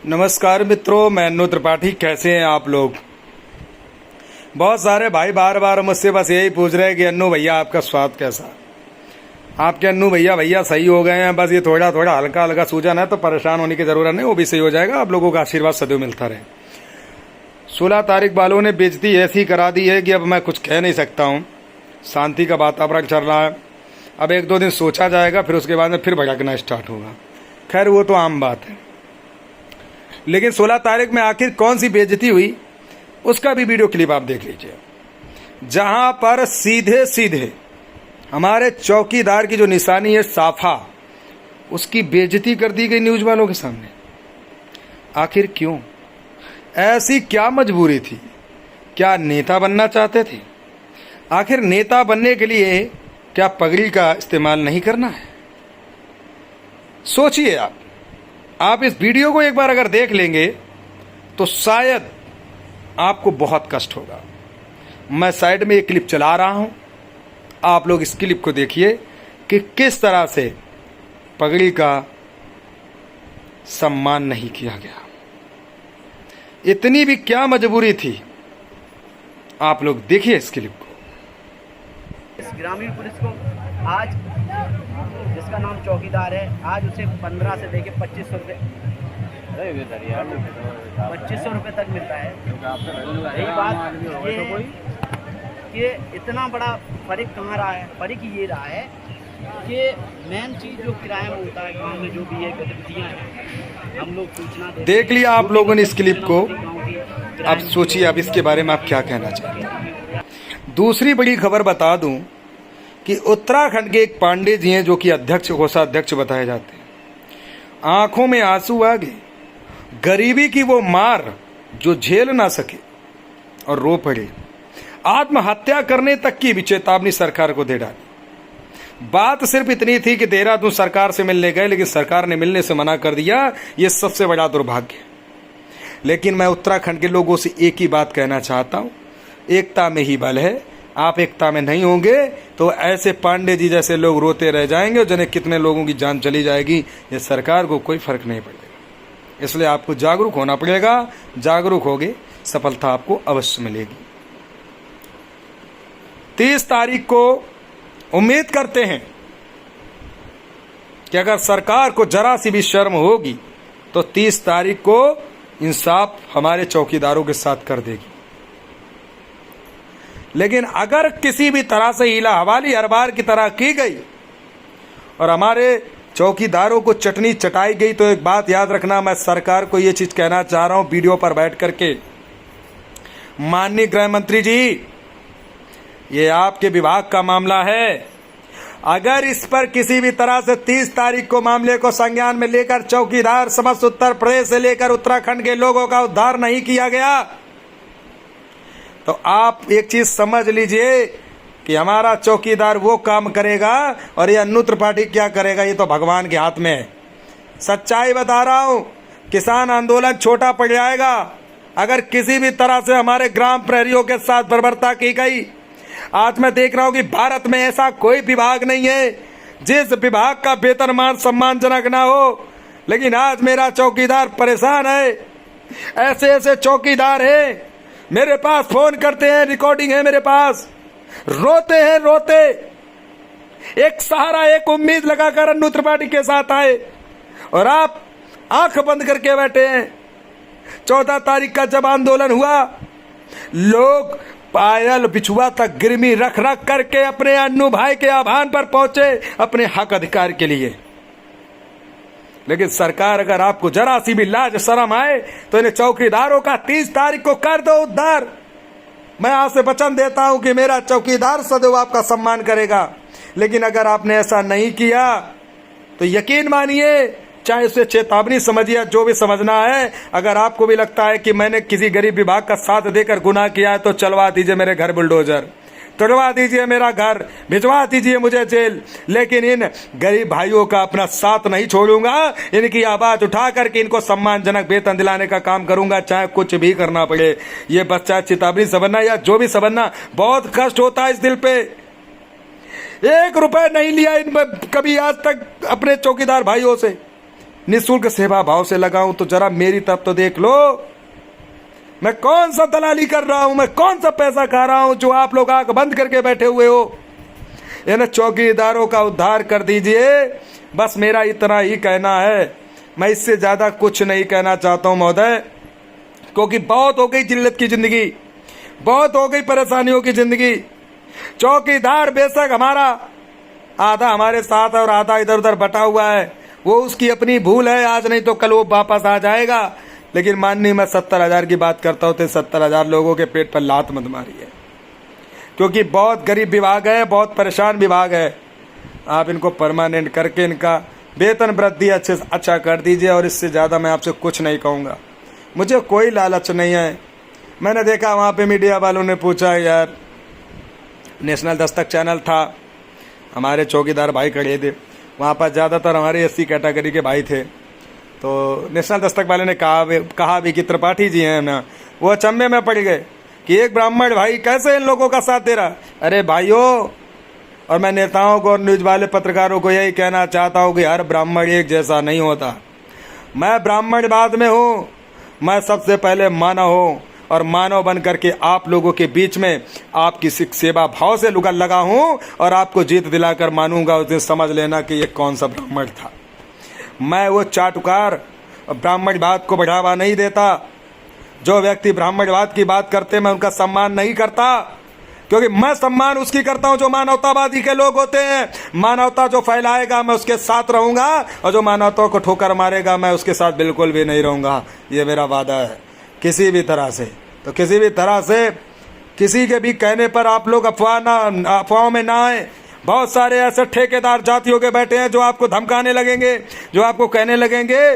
नमस्कार मित्रों, मैं अन्नू त्रिपाठी। कैसे हैं आप लोग? बहुत सारे भाई बार बार मुझसे बस यही पूछ रहे हैं कि अन्नू भैया आपका स्वाद कैसा। आपके अन्नू भैया सही हो गए हैं, बस ये थोड़ा थोड़ा हल्का हल्का सूजन है, तो परेशान होने की ज़रूरत नहीं, वो भी सही हो जाएगा। आप लोगों का आशीर्वाद सदैव मिलता रहे। 16 तारीख वालों ने बेइज्जती ऐसी करा दी है कि अब मैं कुछ कह नहीं सकता हूँ। शांति का वातावरण चल रहा है, अब 1-2 दिन सोचा जाएगा, फिर उसके बाद में फिर भड़कना स्टार्ट होगा। खैर वो तो आम बात है, लेकिन 16 तारीख में आखिर कौन सी बेइज्जती हुई उसका भी वीडियो क्लिप आप देख लीजिए, जहां पर सीधे सीधे हमारे चौकीदार की जो निशानी है साफा, उसकी बेइज्जती कर दी गई न्यूज वालों के सामने। आखिर क्यों? ऐसी क्या मजबूरी थी? क्या नेता बनना चाहते थे? आखिर नेता बनने के लिए क्या पगड़ी का इस्तेमाल नहीं करना है? सोचिए आप इस वीडियो को एक बार अगर देख लेंगे तो शायद आपको बहुत कष्ट होगा। मैं साइड में एक क्लिप चला रहा हूं, आप लोग इस क्लिप को देखिए कि किस तरह से पगड़ी का सम्मान नहीं किया गया। इतनी भी क्या मजबूरी थी? आप लोग देखिए इस क्लिप को। इस ग्रामीण पुलिस को आज, जिसका नाम चौकीदार है, आज उसे 15 से लेके 2500 रुपये 2500 रुपये तक मिलता है। यही बात ये है कि इतना बड़ा फर्क कहाँ रहा है? फर्क ये रहा है कि मेन चीज़ जो क्राइम होता है गांव में, जो भी है गतिविधियाँ हैं, हम लोग सूचना देख लिया आप लोगों ने इस क्लिप को। अब सोचिए अब इसके बारे में आप क्या कहना चाहते हैं। दूसरी बड़ी खबर बता दूं कि उत्तराखंड के एक पांडे जी हैं जो कि अध्यक्ष, कोषाध्यक्ष बताए जाते हैं। आंखों में आंसू आ गए, गरीबी की वो मार जो झेल ना सके और रो पड़े। आत्महत्या करने तक की भी चेतावनी सरकार को दे डाली। बात सिर्फ इतनी थी कि देहरादून सरकार से मिलने गए, लेकिन सरकार ने मिलने से मना कर दिया। ये सबसे बड़ा दुर्भाग्य है। लेकिन मैं उत्तराखंड के लोगों से एक ही बात कहना चाहता हूं, एकता में ही बल है। आप एकता में नहीं होंगे तो ऐसे पांडे जी जैसे लोग रोते रह जाएंगे और जने कितने लोगों की जान चली जाएगी। ये सरकार को कोई फर्क नहीं पड़ेगा। इसलिए आपको जागरूक होना पड़ेगा। जागरूक होगे, सफलता आपको अवश्य मिलेगी। 30 तारीख को उम्मीद करते हैं कि अगर सरकार को जरा सी भी शर्म होगी तो 30 तारीख को इंसाफ हमारे चौकीदारों के साथ कर देगी। लेकिन अगर किसी भी तरह से हीला हवाली हर बार की तरह की गई और हमारे चौकीदारों को चटनी चटाई गई, तो एक बात याद रखना, मैं सरकार को ये चीज कहना चाह रहा हूं वीडियो पर बैठ करके, माननीय गृह मंत्री जी, ये आपके विभाग का मामला है। अगर इस पर किसी भी तरह से 30 तारीख को मामले को संज्ञान में लेकर चौकीदार समस्त उत्तर प्रदेश से लेकर उत्तराखंड के लोगों का उद्धार नहीं किया गया तो आप एक चीज समझ लीजिए कि हमारा चौकीदार वो काम करेगा और ये अन्नू त्रिपाठी क्या करेगा, ये तो भगवान के हाथ में है। सच्चाई बता रहा हूं, किसान आंदोलन छोटा पड़ जाएगा अगर किसी भी तरह से हमारे ग्राम प्रहरियों के साथ बर्बरता की गई। आज मैं देख रहा हूं कि भारत में ऐसा कोई विभाग नहीं है जिस विभाग का वेतनमान सम्मानजनक ना हो, लेकिन आज मेरा चौकीदार परेशान है। ऐसे ऐसे चौकीदार हैं, मेरे पास फोन करते हैं, रिकॉर्डिंग है मेरे पास, रोते हैं, रोते एक सहारा, एक उम्मीद लगाकर अन्नू त्रिपाठी के साथ आए और आप आंख बंद करके बैठे हैं। 14 तारीख का जब आंदोलन हुआ, लोग पायल बिछुआ तक गिरमी रख रख करके अपने अन्नू भाई के आह्वान पर पहुंचे अपने हक अधिकार के लिए। लेकिन सरकार, अगर आपको जरा सी भी लाज शर्म आए तो इन्हें चौकीदारों का 30 तारीख को कर दो उद्धार। मैं आपसे वचन देता हूं कि मेरा चौकीदार सदैव आपका सम्मान करेगा। लेकिन अगर आपने ऐसा नहीं किया तो यकीन मानिए, चाहे उसे चेतावनी समझिए, जो भी समझना है, अगर आपको भी लगता है कि मैंने किसी गरीब विभाग का साथ देकर गुनाह किया है तो चलवा दीजिए मेरे घर बुलडोजर, तोड़वा दीजिए मेरा घर, भिजवा दीजिए मुझे जेल। लेकिन इन गरीब भाइयों का अपना साथ नहीं छोड़ूंगा। इनकी आवाज उठा करके इनको सम्मानजनक वेतन दिलाने का काम करूंगा, चाहे कुछ भी करना पड़े। ये बच्चा चेतावनी समझना या जो भी समझना, बहुत कष्ट होता है इस दिल पे। 1 रुपए नहीं लिया इन कभी आज तक अपने चौकीदार भाइयों से, निःशुल्क सेवा भाव से लगाऊं तो जरा मेरी तरफ तो देख लो। मैं कौन सा दलाली कर रहा हूं, मैं कौन सा पैसा खा रहा हूं जो आप लोग आंख बंद करके बैठे हुए हो। इन चौकीदारों का उद्धार कर दीजिए, बस मेरा इतना ही कहना है। मैं इससे ज्यादा कुछ नहीं कहना चाहता हूं महोदय, क्योंकि बहुत हो गई जिल्लत की जिंदगी, बहुत हो गई परेशानियों की जिंदगी। चौकीदार बेशक हमारा आधा हमारे साथ और आधा इधर उधर बटा हुआ है, वो उसकी अपनी भूल है, आज नहीं तो कल वो वापस आ जाएगा। लेकिन माननीय मैं 70,000 की बात करता हूँ तो 70,000 लोगों के पेट पर लात मत मारी है, क्योंकि बहुत गरीब विभाग है, बहुत परेशान विभाग है। आप इनको परमानेंट करके इनका वेतन वृद्धि अच्छा कर दीजिए, और इससे ज़्यादा मैं आपसे कुछ नहीं कहूँगा। मुझे कोई लालच नहीं है। मैंने देखा वहाँ पे मीडिया वालों ने पूछा, यार नेशनल दस्तक चैनल था, हमारे चौकीदार भाई खड़े थे वहाँ पर, ज़्यादातर हमारे SC कैटेगरी के भाई थे। तो नेशनल दस्तक वाले ने कहा भी कि त्रिपाठी जी हैं ना, वो अचंभे में पड़ गए कि एक ब्राह्मण भाई कैसे इन लोगों का साथ दे रहा। अरे भाइयों, और मैं नेताओं को और न्यूज वाले पत्रकारों को यही कहना चाहता हूँ कि हर ब्राह्मण एक जैसा नहीं होता। मैं ब्राह्मणवाद में हूँ, मैं सबसे पहले मानव हूँ, और मानव बन करके आप लोगों के बीच में आपकी सेवा भाव से लगा हूँ, और आपको जीत दिलाकर मानूंगा। उस दिन समझ लेना कि ये कौन सा ब्राह्मण था। मैं वो चाटुकार ब्राह्मणवाद को बढ़ावा नहीं देता। जो व्यक्ति ब्राह्मणवाद की बात करते मैं उनका सम्मान नहीं करता, क्योंकि मैं सम्मान उसकी करता हूं जो मानवतावादी के लोग होते हैं। मानवता जो फैलाएगा मैं उसके साथ रहूंगा, और जो मानवता को ठोकर मारेगा मैं उसके साथ बिल्कुल भी नहीं रहूंगा। ये मेरा वादा है। किसी भी तरह से, तो किसी भी तरह से किसी के भी कहने पर आप लोग अफवाहों में ना आए। बहुत सारे ऐसे ठेकेदार जातियों के बैठे हैं जो आपको धमकाने लगेंगे, जो आपको कहने लगेंगे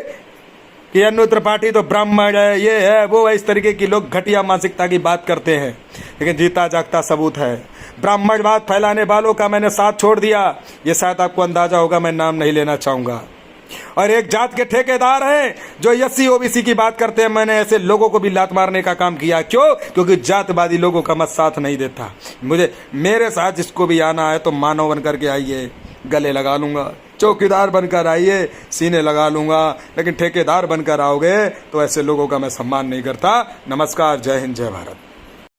कि अनु त्रिपाठी तो ब्राह्मण है, ये है वो है। इस तरीके की लोग घटिया मानसिकता की बात करते हैं, लेकिन जीता जागता सबूत है ब्राह्मणवाद फैलाने वालों का मैंने साथ छोड़ दिया। ये शायद आपको अंदाजा होगा, मैं नाम नहीं लेना चाहूँगा। और एक जात के ठेकेदार हैं जो SC OBC की बात करते हैं, मैंने ऐसे लोगों को भी लात मारने का काम किया। क्यों? क्योंकि जातवादी लोगों का मत साथ नहीं देता। मुझे मेरे साथ जिसको भी आना है तो मानव बन करके आइए, गले लगा लूंगा। चौकीदार बनकर आइए, सीने लगा लूंगा। लेकिन ठेकेदार बनकर आओगे तो ऐसे लोगों का मैं सम्मान नहीं करता। नमस्कार, जय हिंद, जय भारत।